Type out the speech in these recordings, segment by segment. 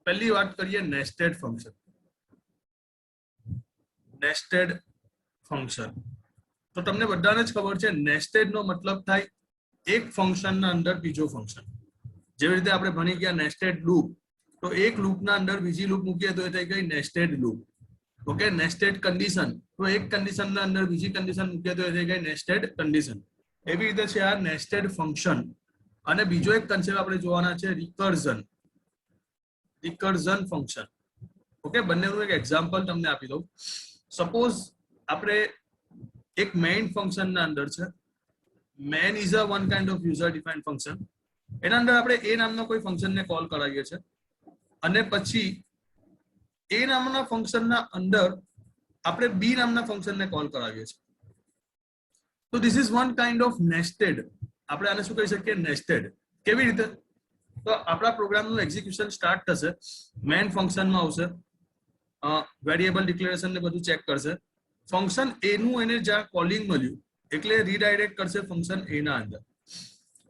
पहली बात करिए नेस्टेड फंक्शन। नेस्टेड फंक्शन तो तमने बधाने ज खबर छे नेस्टेड नो मतलब थाय एक फंक्शन ना अंदर बीजो फंक्शन। जेवी रीते आपणे भणी गया नेस्टेड लूप, तो एक लूप ना अंदर बीजी लूप मूकीए तो ए થઈ ગઈ nested loop. Okay, nested condition तो एक कंडीशन ना अंदर बीजी कंडीशन मूकीए तो ए થઈ ગઈ नेस्टेड कंडीशन। एवी रीते छे आ नेस्टेड फंक्शन। અને બીજો એક કન્સેપ્ટ આપણે જોવાના છે રિકર્ઝન। Recursion function. ઓકે, બંનેનું એક એક્ઝામ્પલ તમને આપી દઉં। સપોઝ આપણે એક મેઇન ફંક્શન ના અંદર છે main is a one kind of user defined function. એના અંદર આપણે એ નામના કોઈ ફંક્શનને કોલ કરાવીએ છીએ અને પછી એ નામના ફંક્શનના અંદર આપણે બી નામના ફંક્શનને કોલ કરાવીએ છીએ। તો this is one kind of nested. આપણે આને શું કહી શકીએ? નેસ્ટેડ। કેવી રીતે? તો આપણા પ્રોગ્રામનું એક્ઝિક્યુશન સ્ટાર્ટ થશે, મેઇન ફંક્શનમાં આવશે, વેરિયેબલ ડિક્લેરેશન ને બધું ચેક કરશે, ફંક્શન એ નું એને જ્યાં કોલિંગ મળ્યું એટલે રીડાયરેક્ટ કરશે ફંક્શન એ ના અંદર।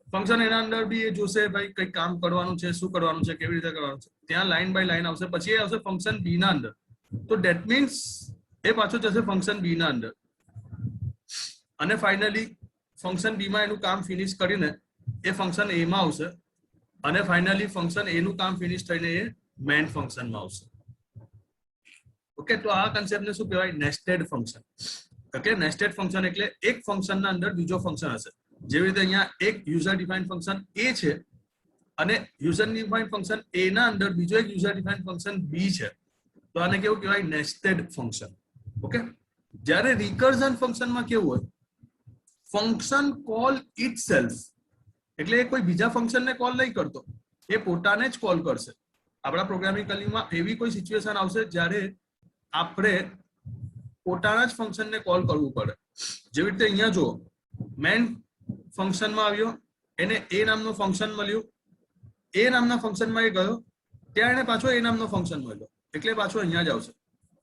ફંક્શન એના અંદર બી એ જોશે ભાઈ કઈ કામ કરવાનું છે, શું કરવાનું છે, કેવી રીતે કરવાનું છે, ત્યાં લાઈન બાય લાઈન આવશે, પછી એ આવશે ફંક્શન બી ના અંદર। તો ધેટ મીન્સ એ પાછો જશે ફંક્શન બી ના અંદર અને ફાઇનલી ફંક્શન બી માં એનું કામ ફિનિશ કરીને એ ફંક્શન એ માં આવશે અને ફાઇનલી ફંક્શન એ નું કામ ફિનિશ થઈને એ મેઇન ફંક્શનમાં આવશે। ઓકે, તો આ કન્સેપ્ટને શું કહેવાય? Nested function. Okay, nested function એટલે એક ફંક્શનના અંદર બીજો ફંક્શન હશે। જેવી રીતે અહીંયા એક યુઝર ડિફાઇન્ડ ફંક્શન એ છે અને યુઝર ડિફાઇન્ડ ફંક્શન એ ના અંદર બીજો એક યુઝર ડિફાઇન્ડ ફંક્શન બી છે, તો આને કેવું કહેવાય? Nested function. ઓકે, જ્યારે રિકર્ઝન ફંક્શનમાં કેવું હોય? ફંક્શન કોલ ઇટસેલ્ફ, એટલે એ કોઈ બીજા ફંક્શનને કોલ નહીં કરતો, એ પોતાને જ કોલ કરશે। આપણા પ્રોગ્રામિંગ કલિંગમાં એવી કોઈ સિચ્યુએશન આવશે જ્યારે આપણે પોતાના જ ફંક્શનને કોલ કરવું પડે। જેવી રીતે અહીંયા જો મેઇન ફંક્શનમાં આવ્યો, એને એ નામનું ફંક્શન મળ્યું, એ નામના ફંક્શનમાં એ ગયો, ત્યાં એને પાછો એ નામનો ફંક્શન મળ્યો એટલે પાછો અહીંયા જ આવશે,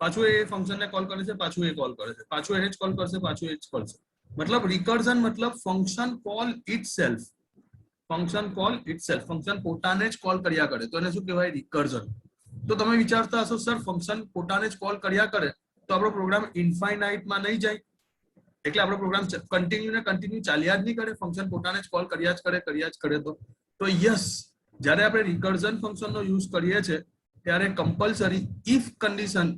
પાછું એ ફંક્શનને કોલ કરે છે, પાછું એ કોલ કરે છે, પાછું એને જ કોલ કરશે, પાછું એ જ કરશે। मतलब रिकर्जन मतलब function call itself. Function call itself, function પોતાને જ કોલ કર્યા કરે તો એને શું કહેવાય? રિકર્ઝન। તો તમે વિચારતા હશો સર ફંક્શન પોતાને જ કોલ કર્યા કરે તો આપણો પ્રોગ્રામ ઇન્ફાઇનાઇટ માં નહીં જાય, એટલે આપણો પ્રોગ્રામ કન્ટિન્યુ ને કન્ટિન્યુ ચાલ્યા જ નહીં કરે, ફંક્શન પોતાને જ કોલ કર્યા જ કરે તો યસ, જ્યારે આપણે રિકર્ઝન ફંક્શનનો યુઝ કરીએ છીએ ત્યારે કમ્પલસરી ઇફ કન્ડિશન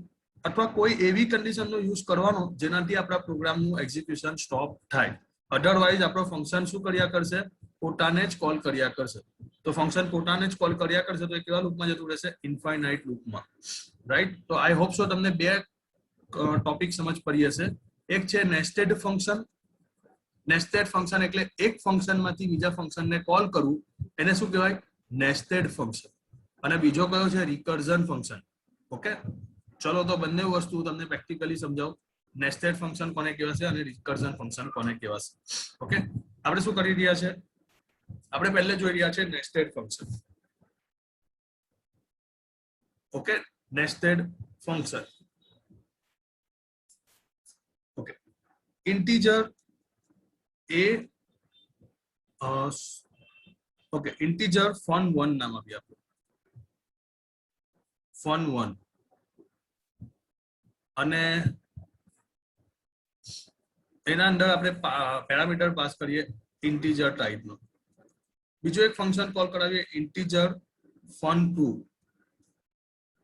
અથવા કોઈ એવી કન્ડિશનનો યુઝ કરવાનો જેનાથી આપણા પ્રોગ્રામનું એક્ઝિક્યુશન સ્ટોપ થાય। અધરવાઇઝ આપણો ફંક્શન શું કર્યા કરશે? પોતાને જ કોલ કર્યા કરશે। તો ફંક્શન પોતાને જ કોલ કર્યા કરશે તો એ કેવા લૂપમાં જતું રહેશે? ઇન્ફાઇનાઇટ લૂપમાં, રાઈટ। તો આઈ હોપ સો તમને બે ટોપિક સમજ પડી હશે। એક છે નેસ્ટેડ ફંક્શન। નેસ્ટેડ ફંક્શન એટલે એક ફંક્શનમાંથી બીજા ફંક્શનને કોલ કરવું, એને શું કહેવાય? Nested function. અને બીજો કયો છે? Recursion function. ઓકે, चलो तो बंने वस्तु तमने प्रेक्टिकली समझाओ नेस्टेड फंक्शन कोने कहेवाय અને રિકર્ઝન ફંક્શન કોને કહેવાય। ઓકે, આપણે શું કરી રહ્યા છે? આપણે પહેલે જોઈ રહ્યા છે nested function. Okay, nested function. Okay, integer એ ઓકે, ઇન્ટીજર fun1 નામ આપી આપણે, fun1 અને એના અંદર આપણે પેરામીટર પાસ કરીએ ઇન્ટીજર ટાઈપનો। બીજો એક ફંક્શન કોલ કરાવીએ ઇન્ટીજર fun2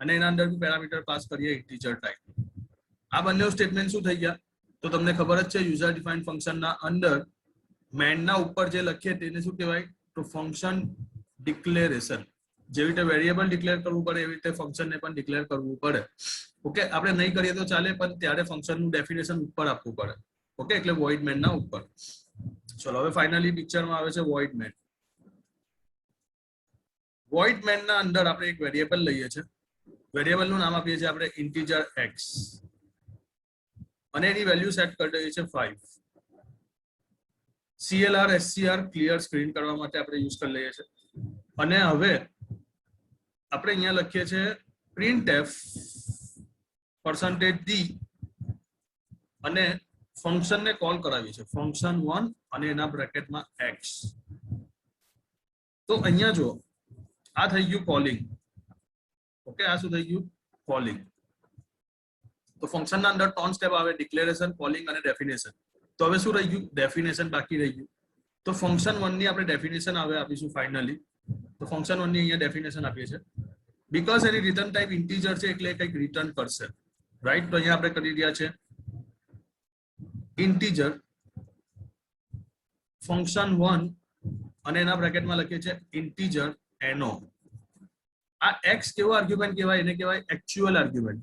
અને એના અંદર બી પેરામીટર પાસ કરીએ ઇન્ટીજર ટાઈપ। આ બંને સ્ટેટમેન્ટ શું થઈ ગયા? તો તમને ખબર જ છે યુઝર ડિફાઇન્ડ ફંક્શનના અંદર મેઇનના ઉપર જે લખીએ તેને શું કહેવાય? તો ફંક્શન ડિક્લેરેશન। જેવી રીતે વેરિયેબલ ડિક્લેર કરવું પડે એવી રીતે ફંક્શનને પણ ડિક્લેર કરવું પડે। ઓકે, આપણે નહીં કરીએ તો ચાલે પણ ત્યારે ફંક્શનનું ડેફિનેશન ઉપર આપવું પડે। ઓકે, એટલે વોઇડ મેન ના ઉપર। ચલો હવે ફાઇનલી પિક્ચરમાં આવે છે વોઇડ મેન। વોઇડ મેન ના અંદર આપણે એક વેરિયેબલ લઈએ છીએ, વેરિયેબલનું નામ આપીએ છીએ આપણે ઇન્ટીજર x અને એની વેલ્યુ સેટ કરી દઈએ છીએ 5। CLR SCR ક્લિયર સ્ક્રીન કરવા માટે આપણે યુઝ કરી લઈએ છીએ। અને હવે આપણે અહીંયા લખીએ છીએ printf %d અને ફંક્શનને કોલ કરાવી છે fun1 અને એના બ્રેકેટમાં x। તો અહીંયા જો આ થઈ ગયું કોલિંગ। ઓકે, આ શું થઈ ગયું? કોલિંગ. તો ફંક્શનના અંદર 3 સ્ટેપ આવે, ડિક્લેરેશન, કોલિંગ અને ડેફિનેશન. તો હવે શું રહી ગયું? ડેફિનેશન બાકી રહી ગયું. તો ફંક્શન 1 ની આપણે ડેફિનેશન હવે આપીશું ફાઇનલી. તો ફંક્શન 1 ની અહીંયા ડેફિનેશન આપીએ છીએ. Because any return type integer છે એટલે કંઈક રિટર્ન કરશે, રાઈટ? તો અહીંયા આપણે કરી રહ્યા છે ઇન્ટીજર ફંક્શન 1 અને એના બ્રેકેટમાં લખીએ છીએ ઇન્ટીજર એનો. આ એક્સ કેવો આર્ગ્યુમેન્ટ કહેવાય? એને કહેવાય એક્ચ્યુઅલ આર્ગ્યુમેન્ટ.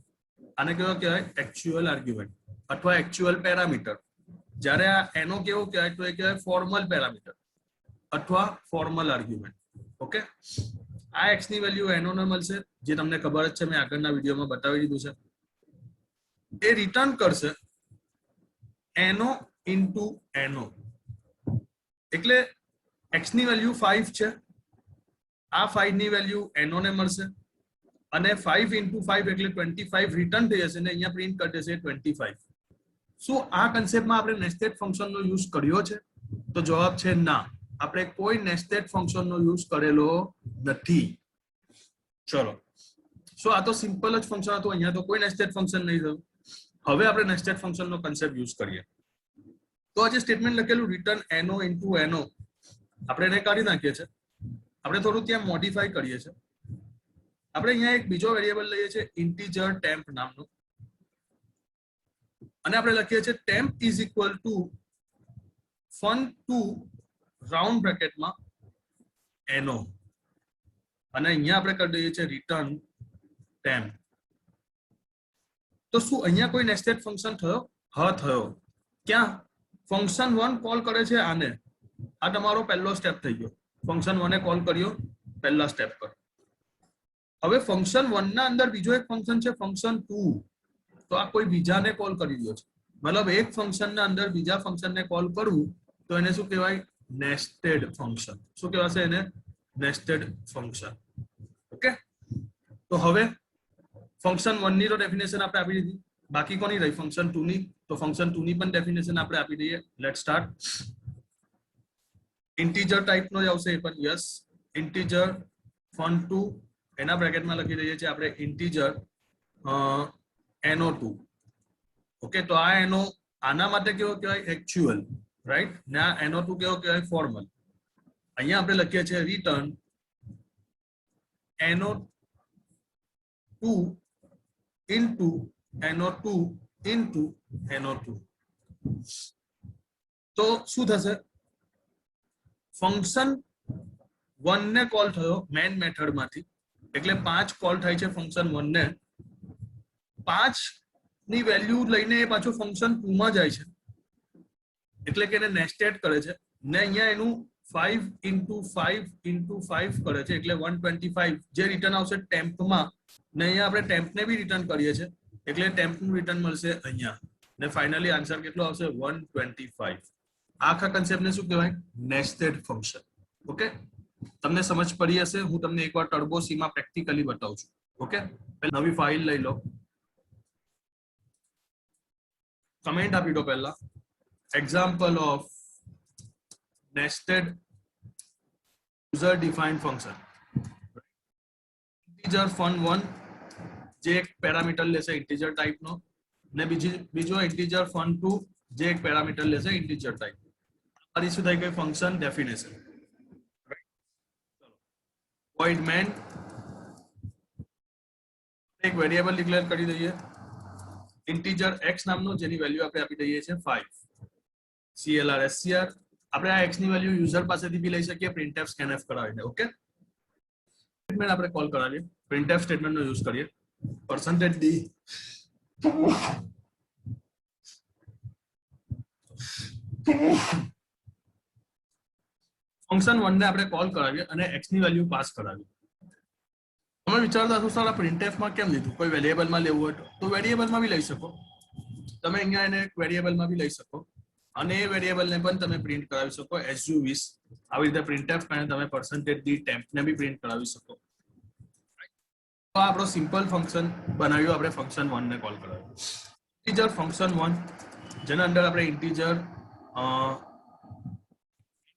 આને કેવો કહેવાય? એક્ચ્યુઅલ આર્ગ્યુમેન્ટ અથવા એક્ચ્યુઅલ પેરામીટર. જ્યારે આ એનો કેવો કહેવાય? તો એ કહેવાય ફોર્મલ પેરામીટર અથવા ફોર્મલ આર્ગ્યુમેન્ટ. ઓકે, આ એક્સ ની વેલ્યુ એનો ને મળશે, જે તમને ખબર જ છે, મેં આગળના વિડીયોમાં બતાવી દીધું છે. એ રિટર્ન કરશે એનો ઇન્ટુ એનો. એટલે એક્સ ની વેલ્યુ 5 છે, આ 5 ની વેલ્યુ એનો ને મળશે અને 5 ઇન્ટુ 5 એટલે 25 રિટર્ન થઈ જશે ને અહીંયા પ્રિન્ટ કરી દેશે 25. શું આ કન્સેપ્ટમાં આપણે નેસ્ટેડ ફંક્શનનો યુઝ કર્યો છે? તો જવાબ છે ના, આપણે કોઈ નેસ્ટેડ ફંક્શનનો યુઝ કરેલો નથી. ચલો, સો આ તો સિમ્પલ જ ફંક્શન હતું, અહીંયા તો કોઈ નેસ્ટેડ ફંક્શન નહીં થયું. હવે આપણે નેસ્ટેડ ફંક્શનનો કન્સેપ્ટ યુઝ કરીએ. તો આ જે સ્ટેટમેન્ટ લખેલું રિટર્ન એનો ઇન્ટુ એનો, આપણે એને કાઢી નાખીએ છીએ. આપણે થોડું ત્યાં મોડિફાઈ કરીએ છીએ. આપણે અહીંયા એક બીજો વેરિયેબલ લઈએ છીએ ઇન્ટીજર ટેમ્પ નામનો, અને આપણે લખીએ છીએ temp is equal to fun2 round બ્રેકેટમાં એનો, અને અહીંયા આપણે કરી દઈએ છીએ રિટર્ન ટેમ્પ. તો શું અહીંયા કોઈ નેસ્ટેડ ફંક્શન થયો? હા, થયો. ક્યાં? ફંક્શન 1 કોલ કરે છે આને. આ તમારો પહેલો સ્ટેપ થઈ ગયો. ફંક્શન 1 કોલ કર્યો પહેલા સ્ટેપ પર. હવે ફંક્શન 1 ના અંદર બીજો એક ફંક્શન છે ફંક્શન 2. તો આ કોઈ બીજાને કોલ કરી રહ્યો છે. મતલબ એક ફંક્શન ના અંદર બીજા ફંક્શનને કોલ કરવું, તો એને શું કહેવાય? Nested function. શું કહેવાશે એને? Nested function. ઓકે, તો હવે ફંક્શન 1 ની તો ડેફિનેશન આપણે આપી દીધી, બાકી કોની રહી? ફંક્શન 2 ની. તો ફંક્શન 2 ની પણ ડેફિનેશન આપણે આપી દઈએ. Let's start. ઇન્ટીજર ટાઈપ નો જ આવશે એ પણ. યસ, ઇન્ટીજર fun2, એના બ્રેકેટમાં લખી દઈએ છીએ આપણે ઇન્ટીજર no2. ઓકે, તો આ એનો આના માટે કેવો કહેવાય? Actual, right? ને આ no2 કેવો કહેવાય? ફોર્મલ. અહીંયા આપણે લખીએ છીએ return no2 into no2 into no2. તો શું થશે? ફંક્શન 1 ને કોલ થયો મેન મેથડ માંથી, એટલે 5 કોલ થાય છે ફંક્શન 1 ને. 5 ની વેલ્યુ લઈને એ પાછું ફંક્શન 2 માં જાય છે, એટલે કે એને નેસ્ટેડ કરે છે. ને અહીંયા એનું 5 ઇન્ટુ 5 ઇન્ટુ 5 કરે છે, એટલે 125 જે રિટર્ન આવશે ટેમ્પમાં. ને અહીંયા આપણે ટેમ્પને બી રિટર્ન કરીએ છીએ, એટલે ટેમ્પનું રિટર્ન મળશે અહીંયા. ને ફાઇનલી આન્સર કેટલો આવશે? 125. આખા કન્સેપ્ટને શું કહેવાય? Nested function. ઓકે, તમને સમજ પડી હશે. હું તમને એકવાર ટર્બો સી માં પ્રેક્ટિકલી બતાવું છું. ઓકે, નવી ફાઇલ લઈ લો, કમેન્ટ આપી દો પહેલા. Example of nested user defined function. Integer fun1 જે એક પેરામીટર લેશે ઇન્ટીજર ટાઈપનો, ને બીજો ઇન્ટીજર fun2 જે એક પેરામીટર લેશે ઇન્ટીજર ટાઈપ. આ શું થઈ ગઈ? Function definition. void main એક વેરિયેબલ ડિક્લેર કરી દઈએ ઇન્ટીજર x નામનો, જેની વેલ્યુ આપણે આપી દઈએ છીએ 5. clr scr. આપણે આ x ની વેલ્યુ યુઝર પાસેથી બી લઈ શકીએ printf scanf કરાવીને. ઓકે, સ્ટેટમેન્ટ આપણે કોલ કરાવીએ, printf સ્ટેટમેન્ટનો યુઝ કરીએ. %d ફંક્શન 1 ને આપણે કોલ કરાવીએ અને x ની વેલ્યુ પાસ કરાવીએ. તમે વિચારતા હશો સર આ printf માં કેમ લીધું? કોઈ વેરિયેબલમાં લેવું હોય તો વેરિયેબલમાં બી લઈ શકો. તમે અહીંયા એને વેરિયેબલમાં બી લઈ શકો અને એ વેરિયેબલને પણ તમે પ્રિન્ટ કરાવી શકો as you wish. આવી રીતે printf કરીને તમે %d temp ને બી પ્રિન્ટ કરાવી શકો. તો આપણો સિમ્પલ ફંક્શન બનાવ્યું આપણે ફંક્શન 1 ને કોલ કરાવ્યું. ઇન્ટીજર ફંક્શન 1 જેના અંદર આપણે ઇન્ટીજર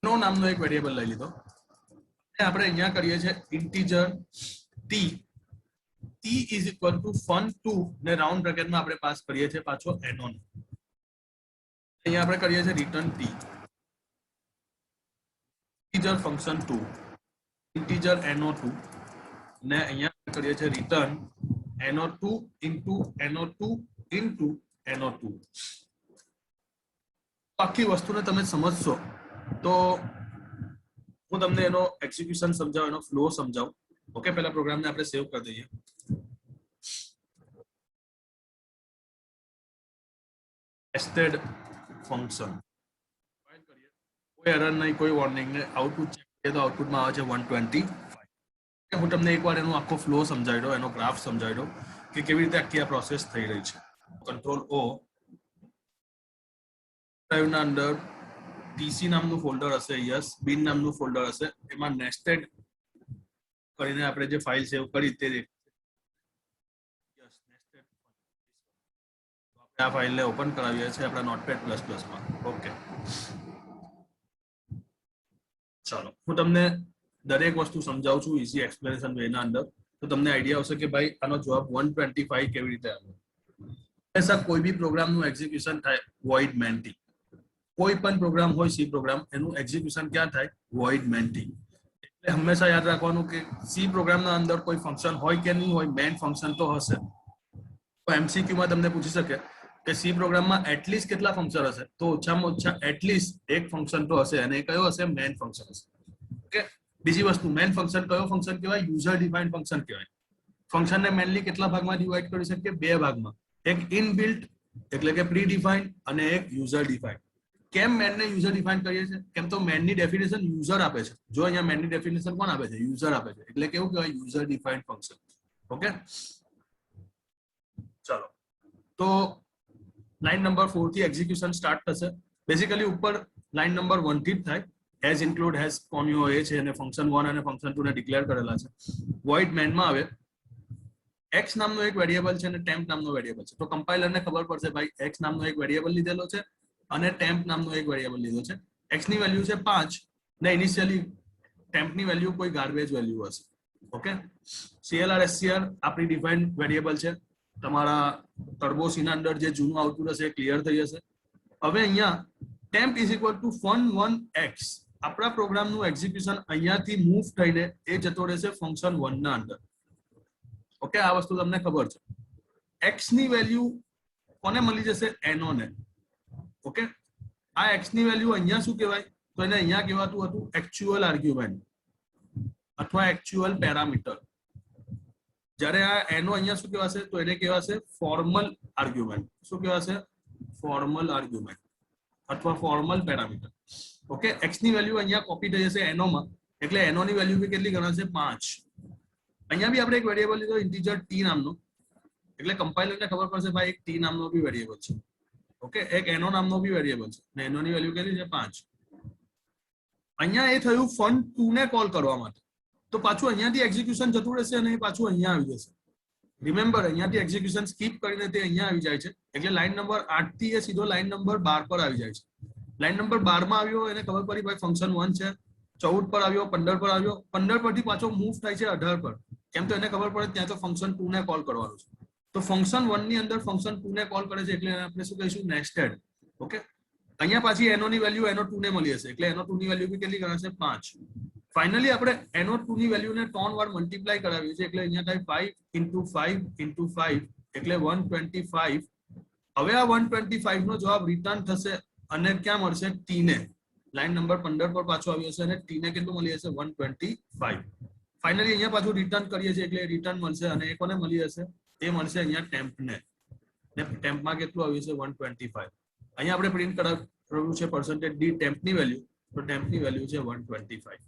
નો નામનો એક વેરિયેબલ લઈ લીધો. આપણે અહીંયા કરીએ છીએ integer t t is equal to fun2 ને રાઉન્ડ બ્રેકેટમાં આપણે પાસ કરીએ છીએ પાછો એનો ને અહીંયા આપણે કરીએ છીએ return t integer function 2 integer no2 ને અહીંયા કરીએ છીએ return no2 into no2 into no2 આખી વસ્તુને તમે સમજશો તો હું તમને એનો એક્ઝિક્યુશન સમજાવું એનો ફ્લો સમજાવું ઓકે પહેલા પ્રોગ્રામને આપણે સેવ કરી દઈએ nested ફંક્શન ફાઇલ કરીએ કોઈ એરર નહીં કોઈ વોર્નિંગ નહીં આઉટપુટ ચેક કરીએ તો આઉટપુટમાં આવે છે 125 હું તમને એકવાર એનો આખો ફ્લો સમજાવી દઉં એનો ગ્રાફ સમજાવી દઉં કે કેવી રીતે આખી આ પ્રોસેસ થઈ રહી છે કંટ્રોલ ઓ ડ્રાઈવના અંદર પીસી નામનું ફોલ્ડર હશે યસ બિન નામનું ફોલ્ડર હશે એમાં નેસ્ટેડ કરીને આપણે જે ફાઇલ સેવ કરી તે યસ નેસ્ટેડ આપણે આ ફાઇલને ઓપન કરાવીએ છીએ આપણા નોટપેડ ++ માં ઓકે ચાલો હું તમને દરેક વસ્તુ સમજાવું છું ઈઝી એક્સપ્લેનેશન વેના અંદર તો તમને આઈડિયા આવશે કે ભાઈ આનો જવાબ 125 કેવી રીતે આવ્યો ऐसा કોઈ બી પ્રોગ્રામનું એક્ઝિક્યુશન થાય void main t કોઈ પણ પ્રોગ્રામ હોય સી પ્રોગ્રામ એનું એક્ઝિક્યુશન ક્યાં થાય void main t એટલે હંમેશા યાદ રાખવાનું કે સી પ્રોગ્રામના અંદર કોઈ ફંક્શન હોય કે નહીં હોય મેઇન ફંક્શન તો હશે તો એમસીક્યુ માં તમને પૂછી શકે કે સી પ્રોગ્રામમાં એટલીસ્ટ કેટલા ફંક્શન હશે તો ઓછામાં ઓછા એટલીસ્ટ એક ફંક્શન તો હશે અને એ કયો હશે મેઇન ફંક્શન હશે ઓકે બીજી વસ્તુ મેઇન ફંક્શન કયો ફંક્શન કહેવાય યુઝર ડિફાઇન્ડ ફંક્શન કહેવાય ફંક્શનને મેઇનલી કેટલા ભાગમાં ડિવાઇડ કરી શકીએ બે ભાગમાં એક ઇનબિલ્ટ એટલે કે પ્રી ડિફાઇન્ડ અને એક યુઝર ડિફાઇન્ડ કેમ મેનને યુઝર ડિફાઇન કરીએ છીએ કેમ તો મેનની ડેફિનેશન યુઝર આપે છે જો અહીંયા મેનની ડેફિનેશન કોણ આપે છે યુઝર આપે છે એટલે કેવું કહેવાય યુઝર ડિફાઇન્ડ ફંક્શન ઓકે ચાલો તો લાઈન નંબર 4 થી એક્ઝિક્યુશન સ્ટાર્ટ થશે બેઝિકલી ઉપર લાઈન નંબર 1 થી જ થાય એઝ ઇન્ક્લુડ હેઝ કોમ્યો એ છે અને ફંક્શન 1 અને ફંક્શન 2 ને ડિક્લેર કરેલા છે void main માં આવે x નામનો એક વેરિયેબલ છે અને temp નામનો વેરિયેબલ છે તો કમ્પાઇલરને ખબર પડશે ભાઈ x નામનો એક વેરિયેબલ લીધેલો છે અને temp નામનો એક વેરિયેબલ લીધો છે x ની વેલ્યુ છે 5 ને ઇનિશિયલી temp ની વેલ્યુ કોઈ ગાર્બેજ વેલ્યુ હશે ઓકે clr scr આપણી ડિફાઇન્ડ વેરિયેબલ છે તમારા ટર્બો સી ના અંદર જે જૂનું આઉટપુટ હશે એ ક્લિયર થઈ જશે હવે અહીંયા temp fun1x આપણા પ્રોગ્રામનું એક્ઝિક્યુશન અહીંયાથી મૂવ થઈને એ જતો રહેશે ફંક્શન 1 ના અંદર ઓકે આ વસ્તુ તમને ખબર છે x ની વેલ્યુ કોને મળી જશે no ને ઓકે આ x ની વેલ્યુ અહીંયા શું કહેવાય તો એને અહીંયા કહેવાતું હતું એક્ચ્યુઅલ આર્ગ્યુમેન્ટ અથવા એક્ચ્યુઅલ પેરામીટર જ્યારે આ no અહીંયા શું કહેવાશે તો એને કહેવાશે ફોર્મલ આર્ગ્યુમેન્ટ શું કહેવાશે ફોર્મલ આર્ગ્યુમેન્ટ અથવા ફોર્મલ પેરામીટર ઓકે x ની વેલ્યુ અહીંયા કોપી થઈ જશે no માં એટલે no ની વેલ્યુ બી કેટલી ગણાશે 5 અહીંયા બી આપણે એક વેરિયેબલ લીધો ઇન્ટીજર t નામનો એટલે કમ્પાઇલરને ખબર પડશે ભાઈ એક t નામનો બી વેરિયેબલ છે ઓકે એક no નામનો બી વેરિયેબલ છે ને no ની વેલ્યુ કેટલી છે 5 અહીંયા એ થયું fun2 ને કોલ કરવા માટે તો પાછું અહીંયાથી એક્ઝિક્યુશન જતું રહેશે અને એ પાછું અહીંયા આવી જશે રિમેમ્બર અહીંયાથી એક્ઝિક્યુશન સ્કીપ કરીને તે અહીંયા આવી જાય છે એટલે લાઈન નંબર 8 થી એ સીધો લાઈન નંબર 12 પર આવી જાય છે લાઈન નંબર 12 માં આવ્યો એને ખબર પડી ભાઈ ફંક્શન 1 છે 14 પર આવ્યો 15 પર આવ્યો 15 પરથી પાછો મૂવ થાય છે 18 પર કેમ તો એને ખબર પડે ત્યાં તો ફંક્શન 2 ને કોલ કરવાનું છે તો ફંક્શન 1 ની અંદર ફંક્શન 2 ને કોલ કરે છે એટલે આપણે શું કહીશું નેસ્ટેડ ઓકે અહીંયા પાછી no ની વેલ્યુ no2 ને મળી હશે એટલે no2 ની વેલ્યુ બી કેટલી ગણાશે 5 ફાઇનલી આપણે no2 ની વેલ્યુને 3 વાર મલ્ટીપ્લાય કરાવ્યું છે એટલે અહીંયા થાય 5 × 5 એટલે 125 હવે આ 125 નો જવાબ રિટર્ન થશે અને ક્યાં મળશે t ને લાઈન નંબર 15 પર પાછો આવ્યો છે અને t ને કેટલું મળી હશે 125 ફાઇનલી અહીંયા પાછું રિટર્ન કરીએ છીએ એટલે રિટર્ન મળશે અને એ કોને મળી હશે એ મળશે અહીંયા temp ને temp માં કેટલું આવ્યું છે 125 અહીંયા આપણે પ્રિન્ટ કરાવ્યું છે %d temp ની વેલ્યુ તો temp ની વેલ્યુ છે 125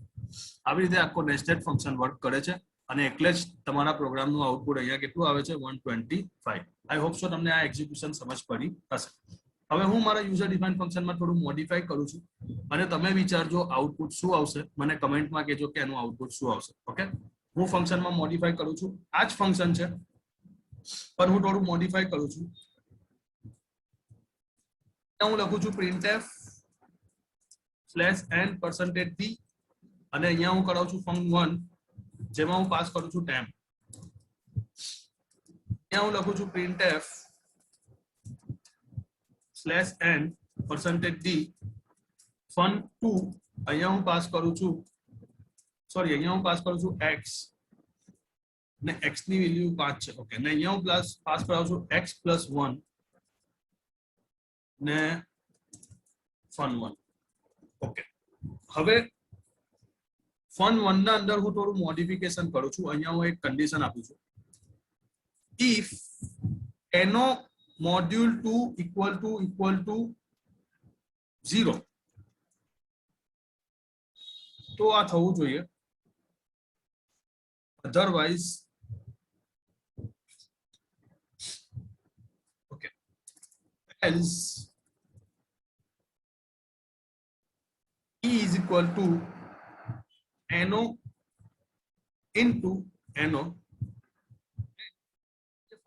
આવી રીતે આખો નેસ્ટેડ ફંક્શન વર્ક કરે છે અને એટલે જ તમારા પ્રોગ્રામનું આઉટપુટ અહીંયા કેટલું આવે છે 125 આઈ હોપ સો તમને આ એક્ઝિક્યુશન સમજ પડી હશે હવે હું મારા યુઝર ડિફાઇન્ડ ફંક્શનમાં થોડું મોડિફાઈ કરું છું અને તમે વિચારજો આઉટપુટ શું આવશે મને કમેન્ટમાં કહેજો કે એનું આઉટપુટ શું આવશે ઓકે હું ફંક્શનમાં મોડિફાઈ કરું છું આ જ ફંક્શન છે પણ હું થોડું મોડિફાઈ કરું છું હું લખું છું printf /n%d અને અહીંયા હું કરાવું છું fun1 જેમાં હું પાસ કરું છું temp અહીંયા હું લખું છું printf /n %d fun2 અહીંયા હું પાસ કરું છું અહીંયા હું પાસ કરું છું x ને x ની વેલ્યુ 5 છે ઓકે ને અહીંયા હું પાસ કરાવું છું x + 1 ને fun1 ઓકે હવે fun1 ના અંદર હું થોડું મોડિફિકેશન કરું છું અહીંયા હું એક કન્ડિશન આપું છું if no module 2 equal to 0 તો આ થવું જોઈએ otherwise okay else e is equal to no into no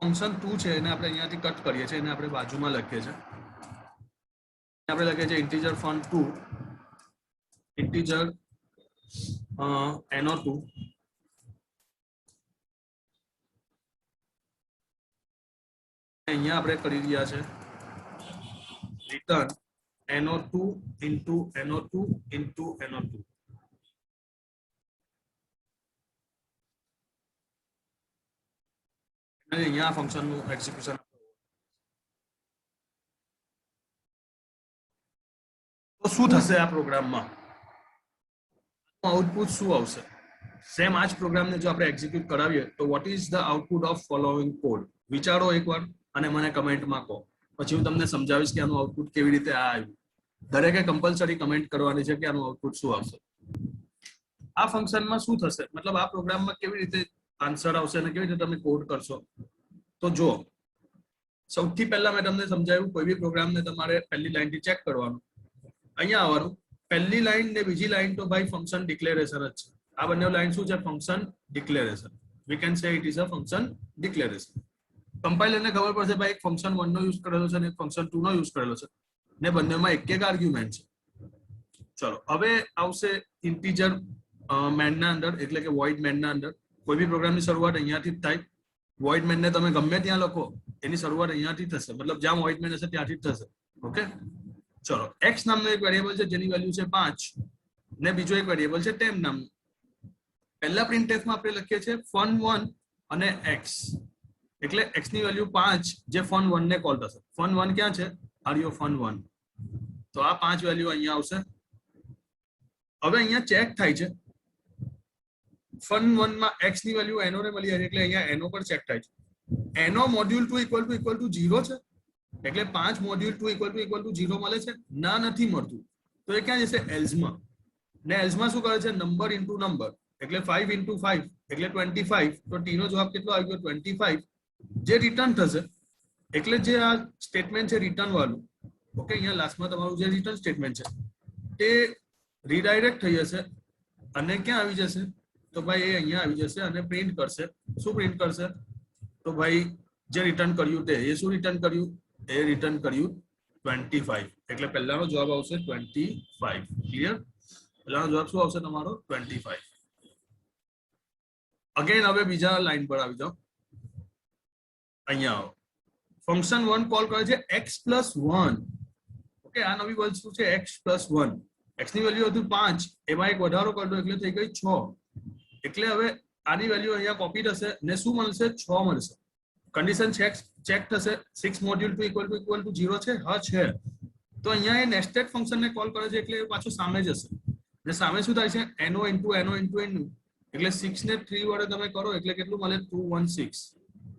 function 2 છે એને આપણે અહીંયાથી કટ કરીએ છીએ એને આપણે બાજુમાં લખીએ છીએ આપણે લખીએ છીએ ઇન્ટિજર fun2 ઇન્ટિજર no2 અહીંયા આપણે કરી રહ્યા છે return no2 into no2 into no2 અહીંયા ફંક્શન નું એક્ઝિક્યુશન તો શું થશે આ પ્રોગ્રામમાં આઉટપુટ શું આવશે સેમ આ જ પ્રોગ્રામને જો આપણે એક્ઝિક્યુટ કરાવીએ તો what is the output of following code વિચારો એકવાર અને મને કમેન્ટમાં કહો પછી હું તમને સમજાવીશ કે આનું આઉટપુટ કેવી રીતે આ આવ્યું દરેકે કમ્પલસરી કમેન્ટ કરવાની છે કે આનું આઉટપુટ શું આવશે આ ફંક્શનમાં શું થશે મતલબ આ પ્રોગ્રામમાં કેવી રીતે આન્સર આવશે અને કેવી રીતે તમે કોડ કરશો તો જો સૌથી પહેલા મેં તમને સમજાવ્યું કોઈ બી પ્રોગ્રામને તમારે પહેલી લાઈનથી ચેક કરવાનું અહીંયા આવવાનું પહેલી લાઈન ને બીજી લાઈન તો ભાઈ ફંક્શન ડિક્લેરેશન જ છે આ બંને લાઈન શું છે function declaration we can say it is a function declaration કમ્પાઇલરને ખબર પડશે ભાઈ એક ફંક્શન 1 નો યુઝ કરેલો છે અને એક ફંક્શન 2 નો યુઝ કરેલો છે ને બંનેમાં એક આર્ગ્યુમેન્ટ છે ચલો હવે આવશે ઇન્ટિજર મેન ના અંદર એટલે કે વોઇડ મેન ના અંદર કોઈ બી પ્રોગ્રામની શરૂઆત અહીંયાથી જ થાય વોઇડ મેન ને તમે ગમે ત્યાં લખો એની શરૂઆત અહીંયાથી થશે મતલબ જ્યાં વોઇડ મેન હશે ત્યાંથી જ થશે ઓકે ચલો x નામનો એક વેરિયેબલ છે જેની વેલ્યુ છે 5 ને બીજો એક વેરિયેબલ છે ટેમ નામનો પહેલા printf માં આપણે લખીએ છીએ fun1 અને x એટલે x ની વેલ્યુ 5 જે fun1 ને કોલ થશે fun1 ક્યાં છે આર fun1 તો આ 5 વેલ્યુ અહીંયા આવશે હવે અહીંયા ચેક થાય છે fun1 માં x ની વેલ્યુ no ને મળી એટલે અહીંયા no પર ચેક થાય છે no મોડ્યુલ 2 equal to 0 છે એટલે 5 મોડ્યુલ 2 equal to 0 મળે છે ના નથી મળતું તો એ ક્યાં જશે else માં ને else માં શું કરે છે નંબર ઇન્ટુ નંબર એટલે 5 into 5 એટલે 25 તો t નો જવાબ કેટલો આવી ગયો 25 જે રિટર્ન થશે એટલે જે આ સ્ટેટમેન્ટ છે રિટર્ન વાળું ઓકે અહીંયા લાસ્ટમાં તમારું જે રિટર્ન સ્ટેટમેન્ટ છે તે રીડાયરેક્ટ થઈ જશે અને ક્યાં આવી જશે તો ભાઈ એ અહીંયા આવી જશે અને પ્રિન્ટ કરશે શું પ્રિન્ટ કરશે તો ભાઈ જે રિટર્ન કર્યું તે એ શું રિટર્ન કર્યું એ રિટર્ન કર્યું 25 એટલે પહેલાનો જવાબ આવશે 25 ક્લિયર પહેલાનો જવાબ શું આવશે તમારો 25 અગેન હવે બીજા લાઈન પર આવી જાઓ અહીંયા આવો ફંક્શન 1 કોલ કરે છે x + 1 ઓકે આ નવી વસ્તુ શું છે x + 1 x ની વેલ્યુ હતું 5 એમાં એક વધારો કરી દો એટલે થઈ ગઈ 6 એટલે હવે આની વેલ્યુ અહીંયા કોપી થશે ને શું મળશે 6 મળશે કન્ડિશન ચેક થશે 6 મોડ્યુલ 2 equal to 0 છે હા છે તો અહીંયા એ નેસ્ટેડ ફંક્શન ને કોલ કરે છે એટલે એ પાછું સામે જશે ને સામે શું થાય છે no into no એટલે 6 ને 3 વડે તમે કરો એટલે કેટલું મળે 216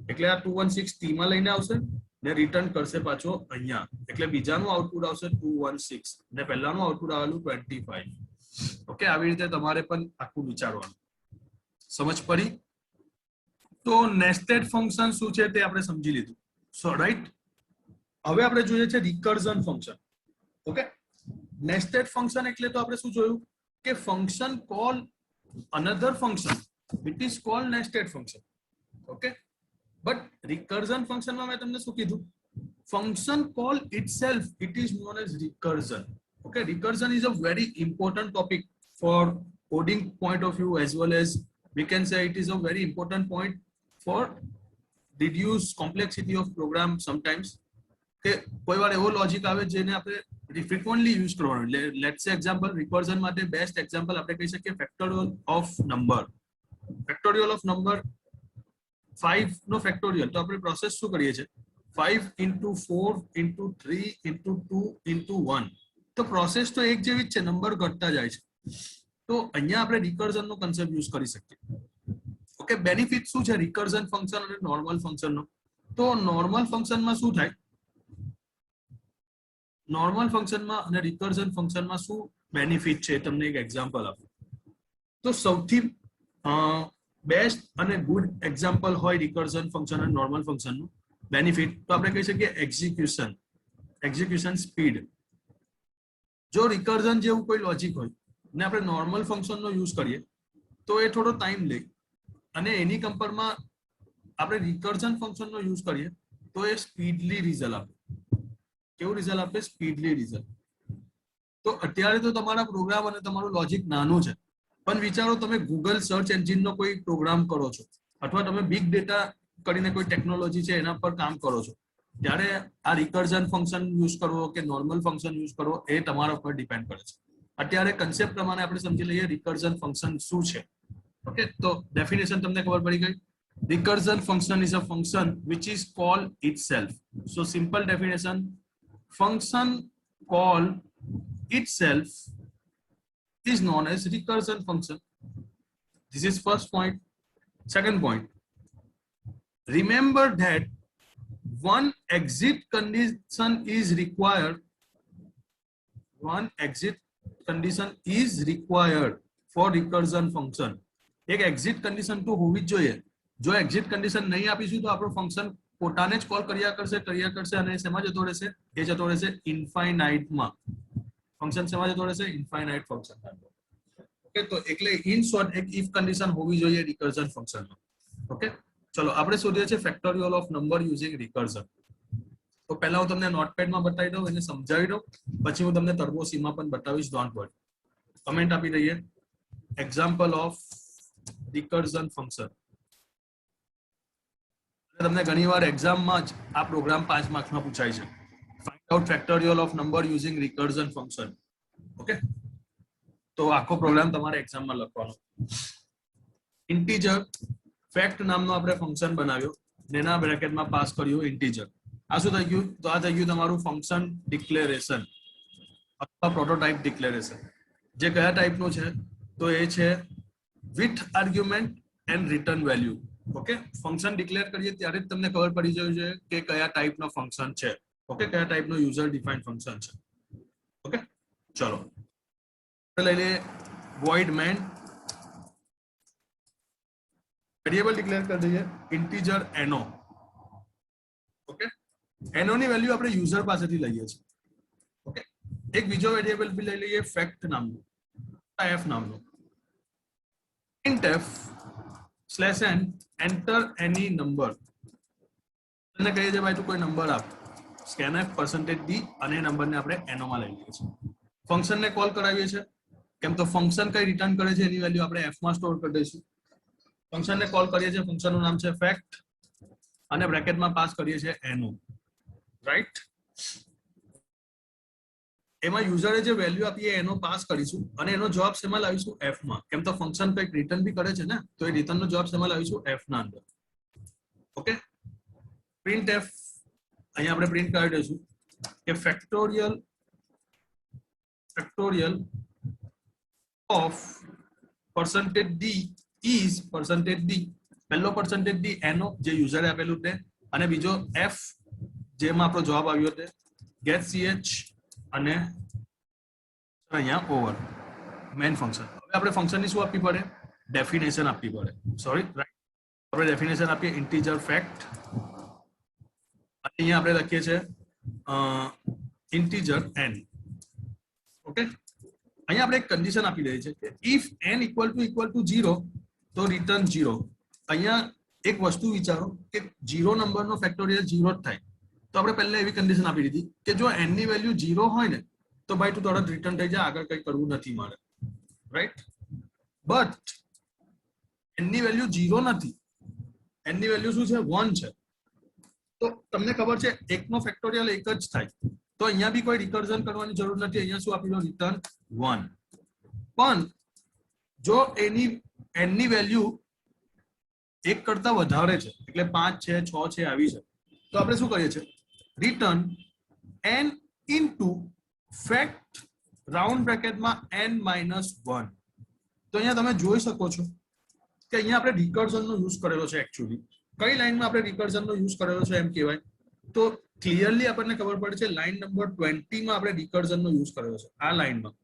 એટલે આ 216 t માં લઈને આવશે ને રિટર્ન કરશે પાછો અહીંયા એટલે બીજાનું આઉટપુટ આવશે 216 ને પહેલાનું આઉટપુટ આવેલું 25 ઓકે આવી રીતે તમારે પણ આખું વિચારવાનું સમજ પડી તો નેસ્ટેડ ફંક્શન શું છે તે આપણે સમજી લીધું સો રાઈટ હવે આપણે જોઈએ છે recursion function okay nested function એટલે તો આપણે શું જોયું કે function call another function it is called nested function okay but recursion function માં મેં તમને શું કીધું function call itself it is known as recursion okay recursion is a very important topic for coding point of view as well as we can say it is a very important point for reduce complexity of program sometimes કે કોઈ વાર એવો logic આવે જેને આપણે frequently use કરવાનો. Let's say example recursion માટે best example આપણે કહી શકીએ factorial of number. Factorial of number 5 નો ફેક્ટોરિયલ તો આપણે પ્રોસેસ શું કરીએ છીએ 5 into 4 into 3 into 2 into 1. તો પ્રોસેસ તો એક જેવી જ છે, નંબર ઘટતા જાય છે. તો અહીંયા આપણે રિકર્ઝન નો કન્સેપ્ટ યુઝ કરી શકીએ. ઓકે, બેનિફિટ શું છે રિકર્ઝન ફંક્શન અને નોર્મલ ફંક્શન નો? તો નોર્મલ ફંક્શનમાં શું થાય, નોર્મલ ફંક્શનમાં અને રિકર્ઝન ફંક્શનમાં શું બેનિફિટ છે તમને એક એક્ઝામ્પલ આપું. તો સૌથી બેસ્ટ અને ગુડ એક્ઝામ્પલ હોય રિકર્ઝન ફંક્શન અને નોર્મલ ફંક્શનનું બેનિફિટ તો આપણે કહી શકીએ એક્ઝિક્યુશન સ્પીડ. જો રિકર્ઝન જેવું કોઈ લોજિક હોય ને આપણે નોર્મલ ફંક્શનનો યુઝ કરીએ તો એ થોડો ટાઈમ લે, અને એની કમ્પેરમાં આપણે રિકર્ઝન ફંક્શનનો યુઝ કરીએ તો એ સ્પીડલી રિઝલ્ટ આપે. કેવું રિઝલ્ટ આપે? Speedily result. તો અત્યારે તો તમારા પ્રોગ્રામ અને તમારું લોજિક નાનું છે, પણ વિચારો તમે ગૂગલ સર્ચ એન્જિનનો કોઈ પ્રોગ્રામ કરો છો અથવા તમે બિગ ડેટા કરીને કોઈ ટેકનોલોજી છે એના પર કામ કરો છો, ત્યારે આ રિકર્ઝન ફંક્શન યુઝ કરવો કે નોર્મલ ફંક્શન યુઝ કરવો એ તમારા પર ડિપેન્ડ કરે છે. અત્યારે કન્સેપ્ટ પ્રમાણે આપણે સમજી લઈએ રિકર્ઝન ફંક્શન શું છે. ઓકે, તો ડેફિનેશન તમને ખબર પડી ગઈ. Recursion function is a function which is call itself. So simple definition, function call itself is known as recursion function. This is first point. Second point, remember that one exit condition is required. One exit condition is required for recursion function. એક exit condition તો હોવી જ જોઈએ. જો exit condition નહીં આપીશું તો આપણું ફંક્શન પોતાને જ કોલ કર્યા કરશે અને શેમાં જતો રહેશે? એ જતો રહેશે ઇન્ફાઇનાઇટમાં. ફંક્શન શેમાં જતો રહેશે? Infinite function. ઓકે, તો એટલે ઇન શોર્ટ એક ઇફ કન્ડિશન હોવી જોઈએ રિકર્ઝન ફંક્શનમાં. ઓકે, ચલો આપણે શોધીએ છીએ factorial of number using recursion. તો પહેલા હું તમને નોટપેડમાં બતાવી દઉં, એને સમજાવી દઉં, પછી હું તમને ટર્બો સીમાં પણ બતાવીશ. Don't worry. કમેન્ટ આપી દઈએ એક્ઝામ્પલ ઓફ રિકર્ઝન ફંક્શન. તમને ઘણીવાર એક્ઝામમાં જ આ પ્રોગ્રામ 5 માર્ક્સમાં પૂછાય છે. Find out factorial of number using recursion function. Okay, તો આખો પ્રોગ્રામ તમારે એક્ઝામમાં લખવાનો. ઇન્ટીજર ફેક્ટ નામનો આપણે ફંક્શન બનાવ્યો, એના બ્રેકેટમાં પાસ કર્યું ઇન્ટીજર. આ શું થઈ ગયું? તો આ થઈ ગયું તમારું ફંક્શન ડિક્લેરેશન અથવા પ્રોટોટાઇપ ડિક્લેરેશન. જે કયા ટાઈપનું છે? તો એ છે with argument and return value. Okay, function declare કરીએ ત્યારે જ તમને ખબર પડી જાય છે કે કયા ટાઈપનો ફંક્શન છે. ઓકે, કયા ટાઈપનો યુઝર ડિફાઇન્ડ ફંક્શન છે. ઓકે, ચલો લઈ લઈએ void main. વેરિયેબલ ડિક્લેર કરી દઈએ ઇન્ટીજર એનો. ઓકે, એનો ની વેલ્યુ આપણે યુઝર પાસેથી લઈએ છીએ. ઓકે, એક બીજો વેરિયેબલ બી લઈ લઈએ ફેક્ટ નામનો, એફ નામનો. printf /n enter any number. એને કહીએ છે ભાઈ તું કોઈ નંબર આપ, scanf %d અને નંબરને આપણે એનો માં લઈ લઈએ છીએ. ફંક્શનને કોલ કરાવીએ છીએ, કેમ તો ફંક્શન કઈ રિટર્ન કરે છે એની વેલ્યુ આપણે f માં સ્ટોર કરી દઈશું. ફંક્શનને કોલ કરીએ છીએ, ફંક્શનનું નામ છે ફેક્ટ અને બ્રેકેટમાં પાસ કરીએ છીએ એનો. રાઈટ, એમાં યુઝરે જે વેલ્યુ આપીએ એનો પાસ કરીશું અને એનો જવાબ શેમાં લાવીશું? f માં. કેમ તો ફંક્શન કંઈક રિટર્ન બી કરે છે ને, તો એ રિટર્નનો જવાબ શેમાં લાવીશું? f ના અંદર. ઓકે, printf અહીંયા આપણે પ્રિન્ટ કરી દઈશું કે factorial of %d is %d. પહેલો %d એનો જે યુઝરે આપેલું તે, અને બીજો f જેમાં આપણો જવાબ આવ્યો તે get ch અને અહીંયા ઓવર મેઇન ફંક્શન. હવે આપણે ફંક્શનની શું આપવી પડે? ડેફિનેશન આપવી પડે. સોરી, રાઈટ, આપણે ડેફિનેશન આપીએ ઇન્ટીજર ફેક્ટ અને અહીંયા આપણે લખીએ છીએ ઇન્ટીજર n. ઓકે, અહીંયા આપણે એક કન્ડિશન આપી દઈએ છીએ કે ઇફ n = 0 તો રિટર્ન 0. અહીંયા એક વસ્તુ વિચારો કે 0 નંબરનો ફેક્ટોરિયલ 0 જ થાય. તો આપણે પહેલા એવી કન્ડિશન આપી દીધી કે જો n ની વેલ્યુ 0 હોય ને તો ભાઈ તું તરત રિટર્ન થઈ જાય, આગળ કંઈ કરવું નથી મારે. રાઈટ, બટ n ની વેલ્યુ 0 નથી, n ની વેલ્યુ શું છે? 1 છે. તો તમને ખબર છે એકનો ફેક્ટોરિયલ એક જ થાય, તો અહીંયા બી કોઈ રિકર્ઝન કરવાની જરૂર નથી. અહીંયા શું આપી દો, રિટર્ન 1. પણ જો એની n ની વેલ્યુ એક કરતા વધારે છે, એટલે 5 છે, 6 છે, આવી છે, તો આપણે શું કરીએ છીએ, return n into fact round બ્રેકેટમાં n માઇનસ 1. તો અહીંયા તમે જોઈ શકો છો કે અહીંયા આપણે રિકર્ઝનનો યુઝ કરેલો છે. એકચ્યુઅલી કઈ લાઈનમાં આપણે રિકર્ઝનનો યુઝ કરેલો છે એમ કહેવાય તો ક્લિયરલી આપણને ખબર પડે છે લાઈન નંબર 20 માં આપણે રિકર્ઝનનો યુઝ કરેલો છે. આ લાઈનમાં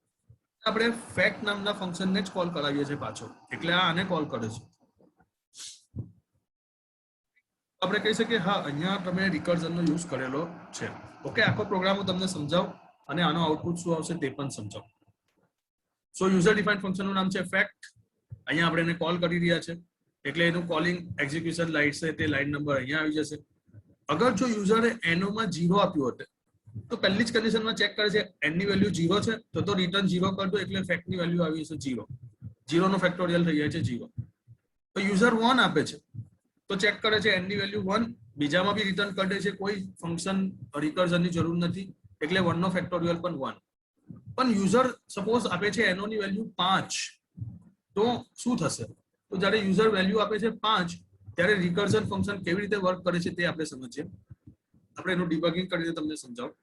આપણે ફેક્ટ નામના ફંક્શનને જ કોલ કરાવીએ છીએ પાછો, એટલે આ આને કોલ કરે છે. આપણે કહી શકીએ હા અહીંયા તમે રિકર્ઝનનો યુઝ કરેલો છે. ઓકે, આખો પ્રોગ્રામ હું તમને સમજાવું અને આનો આઉટપુટ શું આવશે તે પણ સમજાવું. સો યુઝર ડિફાઇન્ડ ફંક્શનનું નામ છે ફેક્ટ. અહીંયા આપણે એને કોલ કરી રહ્યા છે, એટલે એનું કોલિંગ એક્ઝિક્યુશન લાઈન છે તે લાઈન નંબર અહીંયા આવી જશે. અગર જો યુઝરે એનો માં 0 આપ્યું હોત તો પહેલી જ કન્ડિશનમાં ચેક કરે છે n ની વેલ્યુ 0 છે તો રિટર્ન 0 કર દો, એટલે ફેક્ટ ની વેલ્યુ આવી છે 0. 0 નો ફેક્ટોરિયલ થઈ જાય છે 0. તો યુઝર 1 આપે છે તો ચેક કરે છે n ની વેલ્યુ 1, બીજામાં બી રિટર્ન કરી દે છે, કોઈ ફંક્શન રિકર્ઝનની જરૂર નથી, એટલે 1 નો ફેક્ટોરિયલ પણ 1. પણ યુઝર સપોઝ આપે છે n ની વેલ્યુ 5, તો શું થશે, તો જ્યારે યુઝર વેલ્યુ આપે છે 5 ત્યારે રિકર્ઝન ફંક્શન કેવી રીતે વર્ક કરે છે તે આપણે સમજીએ. આપણે એનું ડિબગિંગ કરીને તમને સમજાવું.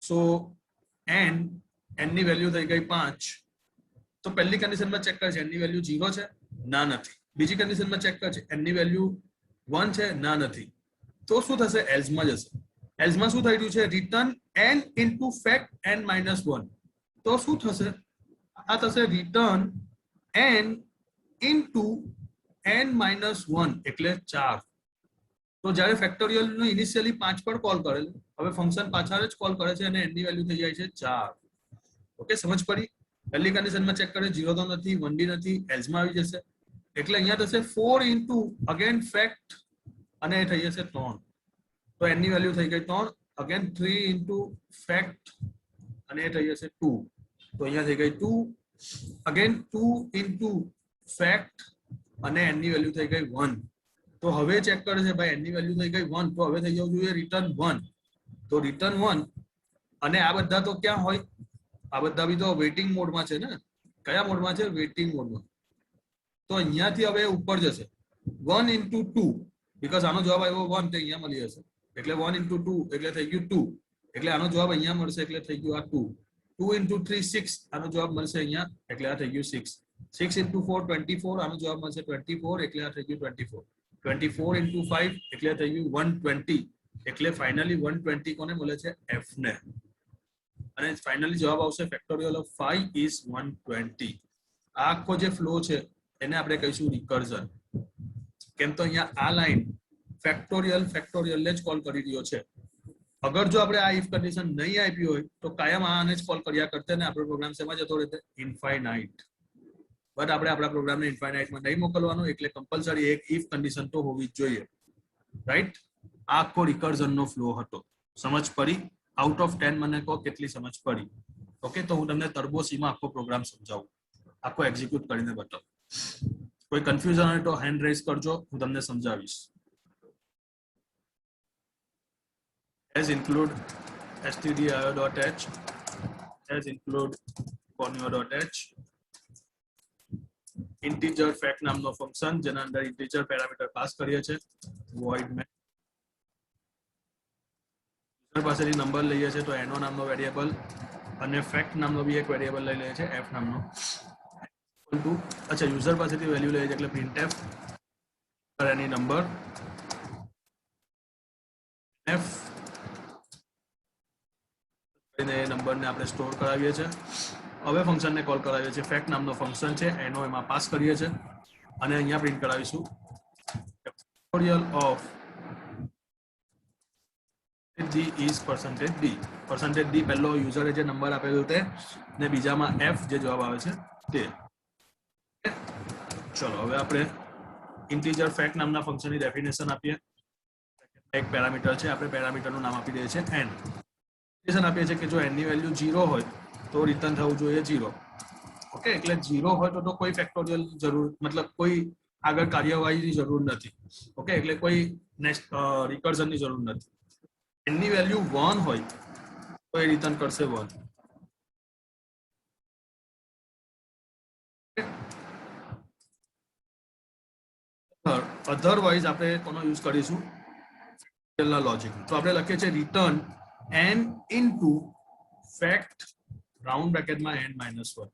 સો n ની વેલ્યુ થઈ ગઈ 5, તો પહેલી કન્ડિશનમાં ચેક કરે છે n ની વેલ્યુ 0 છે, ના નથી. બીજી કન્ડિશનમાં ચેક કરે છે n ની વેલ્યુ 1 છે, ના નથી. તો શું થશે, એલ્સ માં જશે. એલ્સ માં શું થઈ રહ્યું છે, return n into fact n minus 1. તો શું થશે, આ થશે return n into n minus 1 એટલે 4. તો જ્યારે ફેક્ટોરિયલ નું ઇનિશિયલી 5 પર કોલ કરેલ, હવે ફંક્શન પાછળ જ કોલ કરે છે અને n ની વેલ્યુ થઈ જાય છે 4. ઓકે, સમજ પડી. પહેલી કન્ડિશનમાં ચેક કરે 0 તો નથી, 1 બી નથી, એલ્સ માં આવી જશે, એટલે અહીંયા થશે 4 ઇન્ટુ અગેન ફેક્ટ અને એ થઈ જશે 3. તો n ની વેલ્યુ થઈ ગઈ 3, અગેન 3 ઇન્ટુ ફેક્ટ અને એ થઈ જશે 2. તો અહીંયા થઈ ગઈ 2, અગેન 2 ઇન્ટુ ફેક્ટ અને n ની વેલ્યુ થઈ ગઈ 1. તો હવે ચેક કરે છે ભાઈ n ની વેલ્યુ થઈ ગઈ 1, તો હવે થઈ જવું જોઈએ રિટર્ન 1. તો રિટર્ન 1, અને આ બધા તો ક્યાં હોય, આ બધા બી તો વેઇટિંગ મોડમાં છે ને. કયા મોડમાં છે, વેઇટિંગ મોડમાં. તો અહીંયાથી હવે ઉપર જશે 1 ઇન્ટુ 2, બીકોઝ આનો જવાબ આવ્યો 1 તો અહીંયા મળી જશે, એટલે 1 ઇન્ટુ 2 એટલે થઈ ગયું 2, એટલે આનો જવાબ અહીંયા મળશે, એટલે થઈ ગયું આ 2. 2 ઇન્ટુ 3 6, આનો જવાબ મળશે અહીંયા, એટલે આ થઈ ગયું 6. 6 ઇન્ટુ 4 24, આનો જવાબ મળશે 24, એટલે આ થઈ ગયું 24. 24 ઇન્ટુ 5 એટલે થઈ ગયું 120, એટલે ફાઇનલી 120 કોને મળે છે, f ને. અને ફાઇનલી જવાબ આવશે ફેક્ટોરિયલ ઓફ 5 ઇઝ 120. આ આખો જે ફ્લો છે એને આપણે કહીશું રિકર્ઝન. કેમ તો અહીંયા આ લાઈન ફેક્ટોરિયલ જ કોલ કરી રહ્યો છે. અગર જો આપણે આ ઇફ કન્ડિશન નહીં આપી હોય તો કાયમ આને જ કોલ કર્યા કરતે ને આપણો પ્રોગ્રામ શેમાં જતો રહેતે, ઇન્ફાઇનાઇટ. બટ આપણે આપણા પ્રોગ્રામને ઇન્ફાઇનાઇટમાં નહીં મોકલવાનો, એટલે કમ્પલસરી એક ઇફ કન્ડિશન તો હોવી જ જોઈએ, રાઈટ. આ આખો રિકર્ઝનનો ફ્લો હતો. સમજ પડી? આઉટ ઓફ 10 મને કહો કેટલી સમજ પડી. ઓકે, તો હું તમને ટર્બો સીમાં આખો પ્રોગ્રામ સમજાવું, આખો એક્ઝિક્યુટ કરીને બતાવું. કોઈ કન્ફ્યુઝન હોય તો હેન્ડ રેઝ કરજો, હું તમને સમજાવીશ. as include stdio.h, as include conio.h, integer fact નામનો ફંક્શન જેના અંદર integer પેરામીટર પાસ કરીએ છે, void main યુઝર પાસેથી નંબર લઈએ છે તો no નામનો વેરિયેબલ અને fact નામનો બી એક વેરિયેબલ લઈ લઈએ છે f નામનો. અચ્છા, યુઝર પાસેથી વેલ્યુ લઈએ છે એટલે printf એની નંબર f એ નંબરને આપણે સ્ટોર કરાવીએ છીએ. હવે ફંક્શનને કોલ કરાવીએ છીએ, ફેક્ટ નામનો ફંક્શન છે એનો એમાં પાસ કરીએ છીએ અને અહીંયા પ્રિન્ટ કરાવીશું factorial of d is %d. %d પહેલો યુઝરે જે નંબર આપેલો તે ને બીજામાં f જે જવાબ આવે છે તે. ચલો હવે આપણે ઇન્ટીજર ફેક્ટ નામના ફંક્શનની ડેફિનેશન આપીએ. એક પેરામીટર છે, આપણે પેરામીટરનું નામ આપી દઈએ છીએ n. ડેફિનેશન આપીએ છીએ કે જો n ની વેલ્યુ 0 હોય તો રિટર્ન થવું જોઈએ 0. ઓકે, એટલે 0 હોય તો કોઈ ફેક્ટોરિયલ જરૂર, મતલબ કોઈ આગળ કાર્યવાહીની જરૂર નથી. ઓકે, એટલે કોઈ નેક્સ્ટ રિકર્ઝનની જરૂર નથી. એની વેલ્યુ 1 હોય તો એ રિટર્ન કરશે 1. અધરવાઇઝ આપણે કોનો યુઝ કરીશું? ફેક્ટોરિયલના લોજિક. તો આપણે લખીએ છીએ return n into fact round બ્રેકેટમાં n - 1.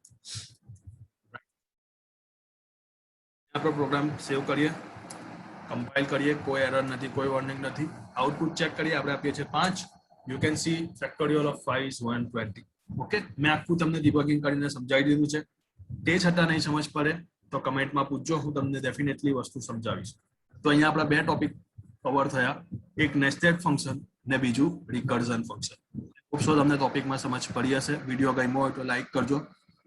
આપણો પ્રોગ્રામ સેવ કરીએ, કમ્પાઇલ કરીએ, કોઈ એરર નથી, કોઈ વોર્નિંગ નથી. આઉટપુટ ચેક કરીએ, આપણે આપીએ છીએ 5. You can see factorial of 5 is 120. Okay, મેં આખું તમને ડિબગિંગ કરીને સમજાવી દીધું છે. તે છતાં નહીં સમજ પડે તો કમેન્ટમાં પૂછજો, હું તમને ડેફિનેટલી વસ્તુ સમજાવીશ. તો અહીંયા આપણા 2 ટોપિક કવર થયા, એક નેસ્ટેડ ફંક્શન ને બીજું રિકર્ઝન ફંક્શન. ખૂબ સો તમને ટોપિકમાં સમજ પડી હશે. વિડીયો ગમ્યો હોય તો લાઈક કરજો,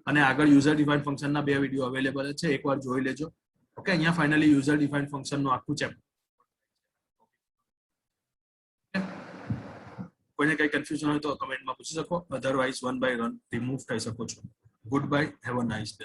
અને આગળ યુઝર ડિફાઇન્ડ ફંક્શનના 2 વિડીયો અવેલેબલ છે, એકવાર જોઈ લેજો. ઓકે, અહીંયા ફાઇનલી યુઝર ડિફાઇન્ડ ફંક્શનનું આખું ચેપ્ટર. કોઈને કઈ કન્ફ્યુઝન હોય તો કમેન્ટમાં પૂછી શકો, અધરવાઇઝ 1 by 1 રિમૂવ થઈ શકો છો. Good bye, have a nice day.